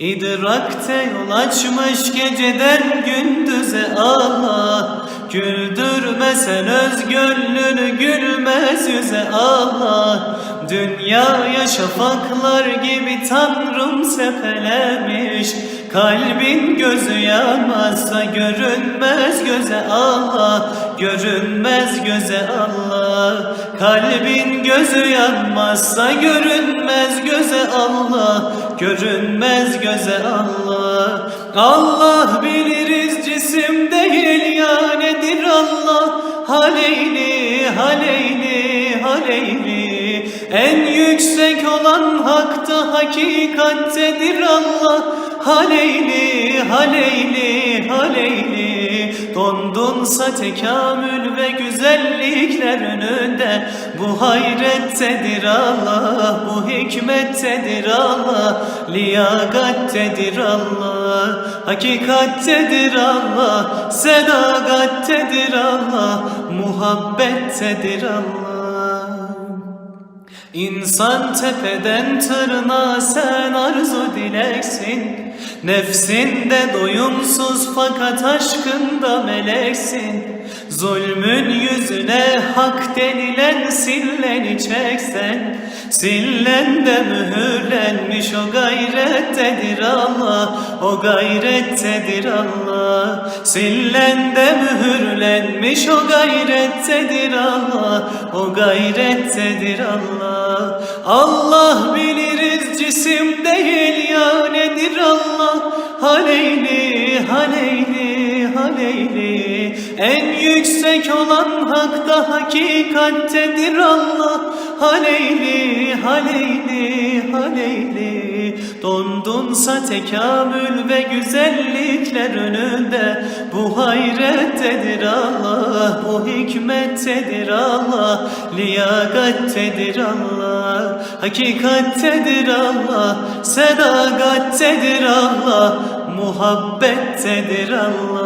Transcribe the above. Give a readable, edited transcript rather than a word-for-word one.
İdrakte yol açmış geceden gündüze Allah. Güldürmesen öz gönlünü gülmez yüze Allah. Dünyaya şafaklar gibi Tanrım sepelemiş. Kalbin gözü yanmazsa görünmez göze Allah. Görünmez göze Allah. Kalbin gözü yanmazsa görünmez göze Allah. Görünmez göze Allah. Allah biliriz cisim değil ya nedir Allah. Haleyli, haleyli, haleyli. En yüksek olan hakta hakikattedir Allah. Haleyli, haleyli, haleyli. Dondunsa tekamül ve güzellikler önünde. Bu hayrettedir Allah, bu hikmettedir Allah. Liyagattedir Allah, hakikattedir Allah. Sedakattedir Allah, muhabbettedir Allah. İnsan tepeden tırnağa sen arzu dileksin. Nefsinde doyumsuz fakat aşkında meleksin. Zulmün yüzüne hak denilen silleni çeksen. Sillen de mühürlenmiş o gayrettedir Allah. O gayrettedir Allah. Sillen de mühürlenmiş o gayrettedir Allah. O gayrettedir Allah. Allah biliriz cisim değil ya nedir Allah. Haleyli, haleyli, haleyli. En yüksek olan hakta hakikattedir Allah. Haleyli, haleyli, haleyli. Dondunsa tekamül ve güzellikler önünde. Bu hayrettedir Allah, bu hikmettedir Allah. Liyagattedir Allah, hakikattedir Allah. Sedakattedir Allah, muhabbettedir Allah.